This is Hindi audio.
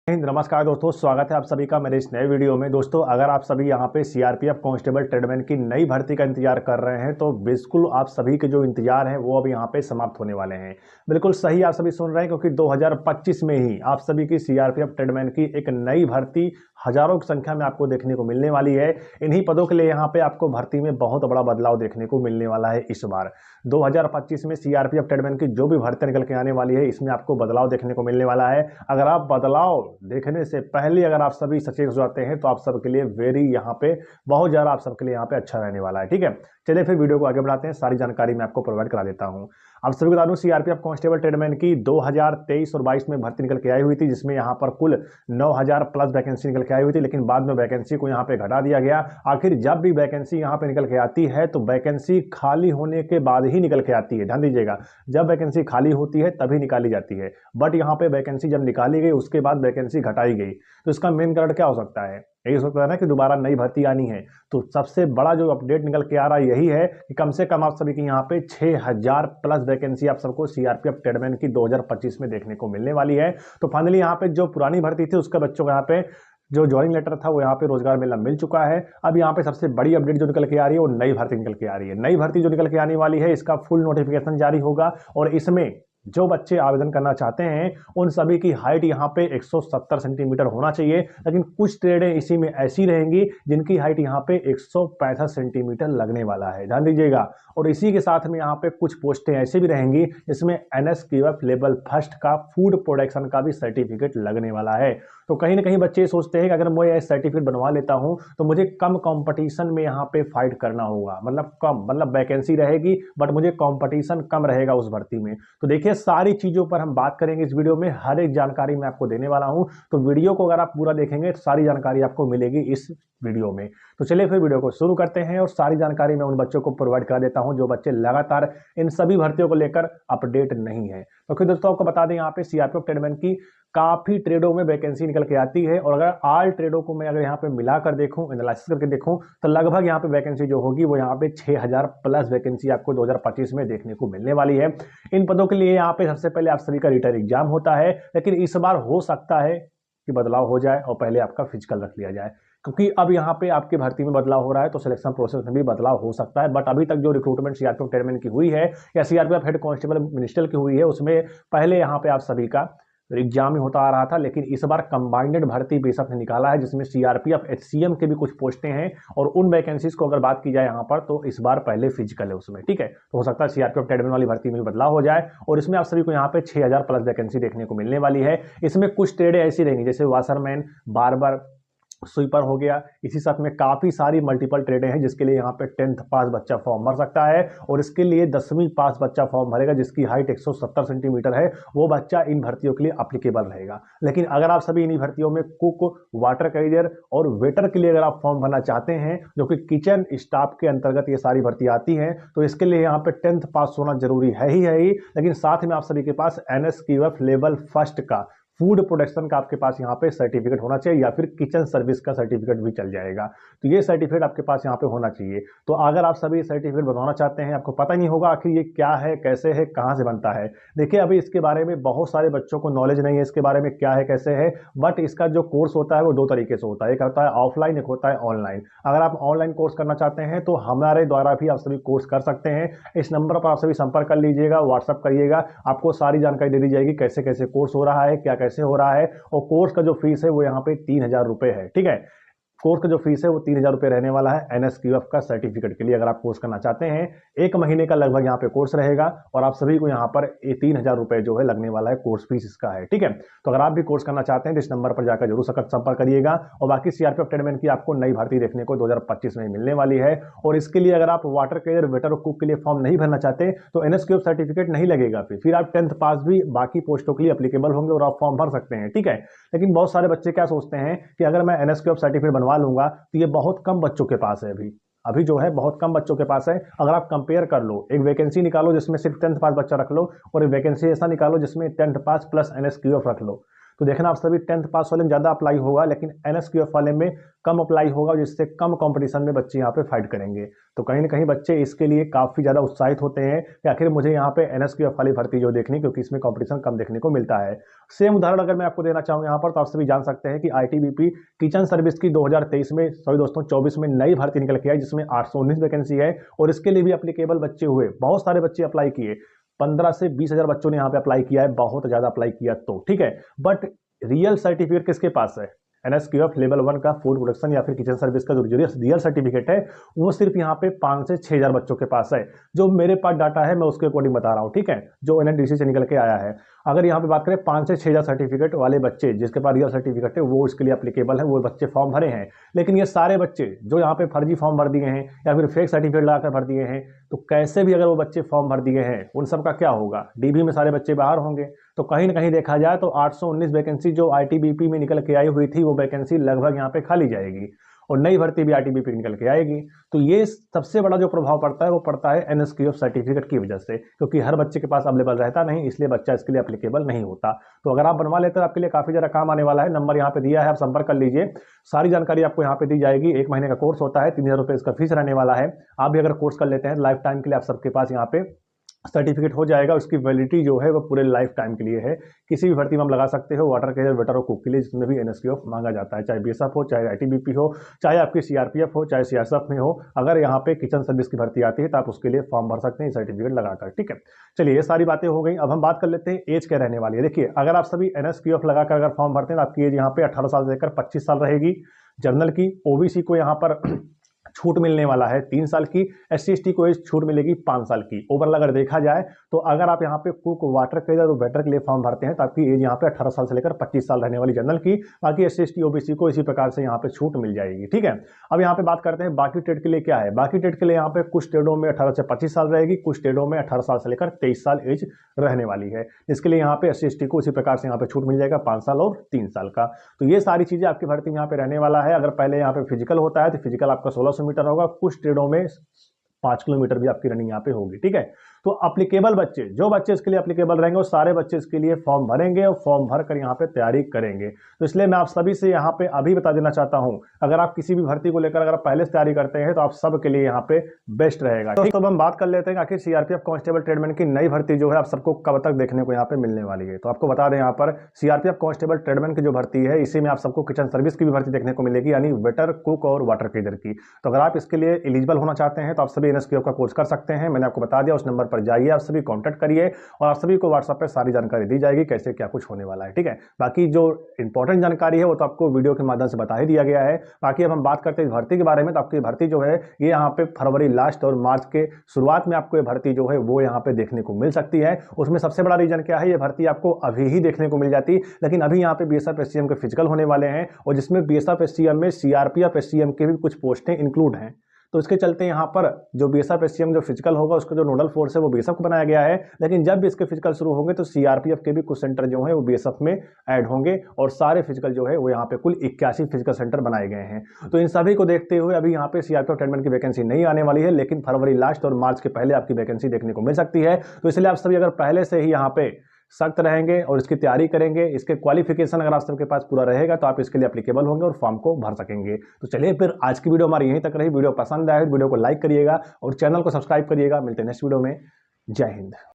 नमस्कार दोस्तों, स्वागत है आप सभी का मेरे इस नए वीडियो में। दोस्तों, अगर आप सभी यहाँ पे सीआरपीएफ कांस्टेबल ट्रेडमैन की नई भर्ती का इंतजार कर रहे हैं तो बिल्कुल आप सभी के जो इंतजार है वो अब यहाँ पे समाप्त होने वाले हैं। बिल्कुल सही आप सभी सुन रहे हैं, क्योंकि 2025 में ही आप सभी की सीआरपीएफ ट्रेडमैन की एक नई भर्ती हजारों की संख्या में आपको देखने को मिलने वाली है। इन्हीं पदों के लिए यहाँ पे आपको भर्ती में बहुत बड़ा बदलाव देखने को मिलने वाला है। इस बार 2025 में सीआरपीएफ ट्रेडमैन की जो भी भर्ती निकल के आने वाली है, इसमें आपको बदलाव देखने को मिलने वाला है। अगर आप बदलाव देखने से पहले अगर आप सभी सचेत हो जाते हैं तो आप सबके लिए वेरी यहाँ पे बहुत ज़्यादा आप सबके लिए यहाँ पे अच्छा रहने वाला है। ठीक है, चलिए फिर वीडियो को आगे बढ़ाते हैं। सारी जानकारी मैं आपको प्रोवाइड करा देता हूँ। आप सभी बता दूं, सीआरपीएफ कांस्टेबल ट्रेडमैन की 2023 और 22 में भर्ती निकल के आई हुई थी, जिसमें यहाँ पर कुल 9000 प्लस वैकेंसी निकल के आई हुई थी, लेकिन बाद में वैकेंसी को यहाँ पे घटा दिया गया। आखिर जब भी वैकेंसी यहाँ पे निकल के आती है तो वैकेंसी खाली होने के बाद ही निकल के आती है। ध्यान दीजिएगा, जब वैकेंसी खाली होती है तभी निकाली जाती है। बट यहाँ पे वैकेंसी जब निकाली गई उसके बाद वैकेंसी घटाई गई, तो इसका मेन कारण क्या हो सकता है? यही हो सकता है ना कि दोबारा नई भर्ती आनी है। तो सबसे बड़ा जो अपडेट निकल के आ रहा है यही है कि कम से कम आप सभी की यहाँ पे 6000 प्लस वैकेंसी आप सबको सीआरपीएफ ट्रेडमैन की 2025 में देखने को मिलने वाली है। तो फाइनली यहाँ पे जो पुरानी भर्ती थी उसके बच्चों को यहाँ पे जो ज्वाइनिंग लेटर था वो यहाँ पे रोजगार मेला मिल चुका है। अब यहाँ पे सबसे बड़ी अपडेट जो निकल के आ रही है वो नई भर्ती निकल के आ रही है। नई भर्ती जो निकल के आने वाली है, इसका फुल नोटिफिकेशन जारी होगा और इसमें जो बच्चे आवेदन करना चाहते हैं उन सभी की हाइट यहाँ पे 170 सेंटीमीटर होना चाहिए। लेकिन कुछ ट्रेडें इसी में ऐसी रहेंगी जिनकी हाइट यहाँ पे 165 सेंटीमीटर लगने वाला है, ध्यान दीजिएगा। और इसी के साथ में यहाँ पे कुछ पोस्टें ऐसी भी रहेंगी जिसमें एनएसक्यूएफ लेवल फर्स्ट का फूड प्रोडक्शन का भी सर्टिफिकेट लगने वाला है। तो कहीं ना कहीं बच्चे ये सोचते हैं कि अगर मैं ये सर्टिफिकेट बनवा लेता हूं तो मुझे कम कंपटीशन में यहाँ पे फाइट करना होगा, मतलब वैकेंसी रहेगी बट मुझे कंपटीशन कम रहेगा उस भर्ती में। तो देखिए, सारी चीजों पर हम बात करेंगे इस वीडियो में, हर एक जानकारी मैं आपको देने वाला हूं। तो वीडियो को अगर आप पूरा देखेंगे तो सारी जानकारी आपको मिलेगी इस वीडियो में। तो चलिए फिर वीडियो को शुरू करते हैं और सारी जानकारी मैं उन बच्चों को प्रोवाइड करा देता हूं जो बच्चे लगातार इन सभी भर्तियों को लेकर अपडेट नहीं है। तो फिर दोस्तों आपको बता दें, यहाँ पे सीआरपीएफ ट्रेडमैन की काफी ट्रेडों में वैकेंसी निकल के आती है और अगर ऑल ट्रेडों को मैं अगर यहाँ पे मिलाकर देखूं, एनालिसिस करके देखूं, तो लगभग यहाँ पे वैकेंसी जो होगी वो यहाँ पे 6000 प्लस वैकेंसी आपको 2025 में देखने को मिलने वाली है। इन पदों के लिए यहाँ पे सबसे पहले आप सभी का रिटन एग्जाम होता है, लेकिन इस बार हो सकता है कि बदलाव हो जाए और पहले आपका फिजिकल रख लिया जाए, क्योंकि अब यहाँ पे आपकी भर्ती में बदलाव हो रहा है तो सिलेक्शन प्रोसेस में भी बदलाव हो सकता है। बट अभी तक जो रिक्रूटमेंट सीआरपीएफ ट्रेडमैन की हुई है या सीआरपीएफ हेड कांस्टेबल मिनिस्टर की हुई है, उसमें पहले यहाँ पे आप सभी का एग्जाम ही होता आ रहा था, लेकिन इस बार कंबाइंडेड भर्ती बेशक ने निकाला है जिसमें सीआरपीएफ एचसीएम के भी कुछ पोस्टें हैं और उन वैकेंसीज को अगर बात की जाए यहाँ पर तो इस बार पहले फिजिकल है उसमें। ठीक है, तो हो सकता है सीआरपीएफ ट्रेडमैन वाली भर्ती में भी बदलाव हो जाए और इसमें आप सभी को यहाँ पे 6000 प्लस वैकेंसी देखने को मिलने वाली है। इसमें कुछ ट्रेडें ऐसी रहेंगी जैसे वाशरमैन, बार्बर, स्वीपर हो गया। इसी साथ में काफी सारी मल्टीपल ट्रेडें हैं जिसके लिए यहाँ पे 10th पास बच्चा फॉर्म भर सकता है और इसके लिए 10वीं पास बच्चा फॉर्म भरेगा जिसकी हाइट 170 सेंटीमीटर है, वो बच्चा इन भर्तियों के लिए अप्लीकेबल रहेगा। लेकिन अगर आप सभी इन भर्तियों में कुक, वाटर कैरियर और वेटर के लिए अगर आप फॉर्म भरना चाहते हैं, जो कि किचन स्टाफ के अंतर्गत ये सारी भर्ती आती हैं, तो इसके लिए यहाँ पे 10th पास होना जरूरी है ही, लेकिन साथ में आप सभी के पास एनएसक्यूएफ लेवल फर्स्ट का फूड प्रोडक्शन का आपके पास यहाँ पे सर्टिफिकेट होना चाहिए या फिर किचन सर्विस का सर्टिफिकेट भी चल जाएगा। तो ये सर्टिफिकेट आपके पास यहाँ पे होना चाहिए। तो अगर आप सभी सर्टिफिकेट बनवाना चाहते हैं, आपको पता नहीं होगा आखिर ये क्या है, कैसे है, कहाँ से बनता है। देखिए, अभी इसके बारे में बहुत सारे बच्चों को नॉलेज नहीं है इसके बारे में क्या है, कैसे है। बट इसका जो कोर्स होता है वो दो तरीके से होता है, एक होता है ऑफलाइन, एक होता है ऑनलाइन। अगर आप ऑनलाइन कोर्स करना चाहते हैं तो हमारे द्वारा भी आप सभी कोर्स कर सकते हैं। इस नंबर पर आप सभी संपर्क कर लीजिएगा, व्हाट्सअप करिएगा, आपको सारी जानकारी दे दी जाएगी कैसे कैसे कोर्स हो रहा है, क्या कैसे हो रहा है। और कोर्स का जो फीस है वो यहाँ पे 3000 रुपए है। ठीक है, कोर्स का जो फीस है वो 3000 रुपए रहने वाला है एनएसक्यूएफ का सर्टिफिकेट के लिए। अगर आप कोर्स करना चाहते हैं, 1 महीने का लगभग यहाँ पे कोर्स रहेगा और आप सभी को यहाँ पर 3000 रुपए जो है लगने वाला है, कोर्स फीस इसका है। ठीक है, तो अगर आप भी कोर्स करना चाहते हैं तो इस नंबर पर जाकर जरूर संपर्क करिएगा। और बाकी सीआरपीएफ ट्रेडमैन की आपको नई भर्ती देखने को 2025 में मिलने वाली है। और इसके लिए अगर आप वाटर कैरियर, वेटर और कुक के लिए फॉर्म नहीं भरना चाहते तो एनएसक्यूएफ सर्टिफिकेट नहीं लगेगा, फिर आप 10th पास भी बाकी पोस्टों के लिए अप्लीकेबल होंगे और आप फॉर्म भर सकते हैं। ठीक है, लेकिन बहुत सारे बच्चे क्या सोचते हैं कि अगर मैं एनएसक्यूएफ सर्टिफिकेट बनवा लूंगा तो ये बहुत कम बच्चों के पास है, अभी जो है बहुत कम बच्चों के पास है। अगर आप कंपेयर कर लो, एक वैकेंसी निकालो जिसमें सिर्फ 10th पास बच्चा रख लो और एक वैकेंसी ऐसा निकालो जिसमें 10th पास प्लस एनएसक्यूएफ रख लो, तो देखना आप सभी 10th पास वाले में ज़्यादा अप्लाई होगा, लेकिन NSQF वाले में कम अप्लाई होगा, जिससे कम कंपटीशन में बच्चे यहाँ पे फाइट करेंगे। तो कहीं ना कहीं बच्चे इसके लिए काफ़ी ज़्यादा उत्साहित होते हैं कि आखिर मुझे यहाँ पे NSQF वाली भर्ती जो देखनी, क्योंकि इसमें कंपटीशन कम देखने को मिलता है। सेम उदाहरण अगर मैं आपको देना चाहूँ यहाँ पर, तो आप सभी जान सकते हैं कि ITBP किचन सर्विस की 2023 में, सॉरी दोस्तों 24 में नई भर्ती निकल के आई, जिसमें 819 वैकेंसी है और इसके लिए भी एप्लीकेबल बच्चे हुए, बहुत सारे बच्चे अप्लाई किए, 15 से 20 हजार बच्चों ने यहाँ पे अप्लाई किया है, बहुत ज्यादा अप्लाई किया तो ठीक है। बट रियल सर्टिफिकेट किसके पास है? NSQF लेवल 1 का फूड प्रोडक्शन या फिर किचन सर्विस का जो रियल सर्टिफिकेट है वो सिर्फ यहाँ पे 5 से 6 हजार बच्चों के पास है। जो मेरे पास डाटा है मैं उसके अकॉर्डिंग बता रहा हूँ, ठीक है, जो NSDC से निकल के आया है। अगर यहाँ पे बात करें 5 से 6 हजार सर्टिफिकेट वाले बच्चे जिसके पास रियल सर्टिफिकेट है वो इसके लिए एप्लीकेबल है, वो बच्चे फॉर्म भरे हैं। लेकिन ये सारे बच्चे जो यहाँ पे फर्जी फॉर्म भर दिए हैं या फिर फेक सर्टिफिकेट लगाकर भर दिए हैं, तो कैसे भी अगर वो बच्चे फॉर्म भर दिए हैं उन सब का क्या होगा? DB में सारे बच्चे बाहर होंगे। तो कहीं ना कहीं देखा जाए तो 819 वैकेंसी जो ITBP में निकल के आई हुई थी वो वैकेंसी लगभग यहाँ पे खाली जाएगी और नई भर्ती भी ITBP निकल के आएगी। तो ये सबसे बड़ा जो प्रभाव पड़ता है वो पड़ता है NSQF सर्टिफिकेट की वजह से, क्योंकि हर बच्चे के पास अवेलेबल रहता नहीं, इसलिए बच्चा इसके लिए एप्लीकेबल नहीं होता। तो अगर आप बनवा लेते हैं आपके लिए काफी ज्यादा काम आने वाला है। नंबर यहाँ पे दिया है, आप संपर्क कर लीजिए, सारी जानकारी आपको यहाँ पे दी जाएगी। 1 महीने का कोर्स होता है, 3000 रुपये इसका फीस रहने वाला है। आप भी अगर कोर्स कर लेते हैं लाइफ टाइम के लिए आप सबके पास यहाँ पे सर्टिफिकेट हो जाएगा। उसकी वैलिडिटी जो है वो पूरे लाइफ टाइम के लिए है। किसी भी भर्ती में हम लगा सकते हो, वाटर कैरियर, वेटर और कुक के लिए, जिसमें भी NSQF मांगा जाता है, चाहे BSF हो, चाहे ITBP हो, चाहे आपकी CRPF हो, चाहे CSF में हो। अगर यहाँ पे किचन सर्विस की भर्ती आती है तो आप उसके लिए फॉर्म भर सकते हैं सर्टिफिकेट लगाकर, ठीक है। चलिए ये सारी बातें हो गई। अब हम बात कर लेते हैं एज क्या रहने वाली है। देखिए अगर आप सभी NSQF लगाकर अगर फॉर्म भरते हैं तो आपकी एज यहाँ पे 18 साल से लेकर 25 साल रहेगी। जनरल की, OBC को यहाँ पर छूट मिलने वाला है 3 साल की, SC/ST को छूट मिलेगी 5 साल की। ओवरऑल अगर देखा जाए तो अगर आप यहाँ पे कुक, वाटर कैरियर और वेटर के लिए फॉर्म भरते हैं तो आपकी एज यहाँ पे 18 साल से लेकर 25 साल रहने वाली जनरल की। बाकी SC/ST OBC को इसी प्रकार से यहाँ पे छूट मिल जाएगी, ठीक है। अब यहाँ पे बात करते हैं बाकी ट्रेड के लिए क्या है। बाकी ट्रेड के लिए यहाँ पे कुछ ट्रेडों में 18 से 25 साल रहेगी, कुछ ट्रेडों में 18 साल से लेकर 23 साल एज रहने वाली है, जिसके लिए यहाँ पे SC/ST को इसी प्रकार से यहाँ पे छूट मिल जाएगा 5 साल और 3 साल का। तो ये सारी चीजें आपकी भर्ती में यहाँ पे रहने वाला है। अगर पहले यहाँ पे फिजिकल होता है तो फिजिकल आपका 1600 मीटर होगा, कुछ ट्रेडों में 5 किलोमीटर भी आपकी रनिंग यहाँ पे होगी, ठीक है। तो अप्लीकेबल बच्चे, जो बच्चे इसके लिए अप्लीकेबल रहेंगे वो सारे बच्चे इसके लिए फॉर्म भरेंगे और फॉर्म भर कर यहाँ पे तैयारी करेंगे। तो इसलिए मैं आप सभी से यहाँ पे अभी बता देना चाहता हूँ, अगर आप किसी भी भर्ती को लेकर अगर आप पहले से तैयारी करते हैं तो आप सब के लिए यहाँ पे बेस्ट रहेगा। तो अब हम बात कर लेते हैं आखिर CRPF कांस्टेबल ट्रेडमैन की नई भर्ती जो है आप सबको कब तक देखने को यहाँ पे मिलने वाली है। तो आपको बता दें यहाँ पर CRPF कांस्टेबल ट्रेडमैन की जो भर्ती है इसी में आप सबको किचन सर्विस की भी भर्ती देखने को मिलेगी, यानी वेटर, कुक और वाटर कैरियर की। तो अगर आप इसके लिए एलिजिबल होना चाहते हैं तो आप सभी NSQF का कोर्स कर सकते हैं। मैंने आपको बता दिया, उस नंबर पर जाइए, आप सभी कांटेक्ट करिए और आप सभी को व्हाट्सएप पे सारी जानकारी दी जाएगी कैसे क्या कुछ होने वाला है, ठीक है। बाकी जो इंपॉर्टेंट जानकारी है वो तो आपको वीडियो के माध्यम से बता ही दिया गया है। बाकी अब हम बात करते हैं भर्ती के बारे में, तो आपकी भर्ती जो है ये यहाँ पे फरवरी लास्ट और मार्च के शुरुआत में आपको ये भर्ती जो है वो यहाँ पे देखने को मिल सकती है। उसमें सबसे बड़ा रीजन क्या है, ये भर्ती आपको अभी ही देखने को मिल जाती, लेकिन अभी यहाँ पे BSF SCM के फिजिकल होने वाले हैं और जिसमें BSF SCM में CRPF SCM के भी कुछ पोस्टें इंक्लूड हैं। तो इसके चलते यहाँ पर जो BSF SCM जो फिजिकल होगा उसका जो नोडल फोर्स है वो BSF को बनाया गया है, लेकिन जब भी इसके फिजिकल शुरू होंगे तो CRPF के भी कुछ सेंटर जो है वो BSF में ऐड होंगे और सारे फिजिकल जो है वो यहाँ पे कुल 81 फिजिकल सेंटर बनाए गए हैं। तो इन सभी को देखते हुए अभी यहाँ पे CRPF ट्रेडमैन की वैकेंसी नहीं आने वाली है, लेकिन फरवरी लास्ट और मार्च के पहले आपकी वैकेंसी देखने को मिल सकती है। तो इसलिए आप सभी अगर पहले से ही यहाँ पे सख्त रहेंगे और इसकी तैयारी करेंगे, इसके क्वालिफिकेशन अगर आप सबके पास पूरा रहेगा तो आप इसके लिए एप्लीकेबल होंगे और फॉर्म को भर सकेंगे। तो चलिए फिर आज की वीडियो हमारी यहीं तक रही। वीडियो पसंद आए वीडियो को लाइक करिएगा और चैनल को सब्सक्राइब करिएगा। मिलते हैं नेक्स्ट वीडियो में। जय हिंद।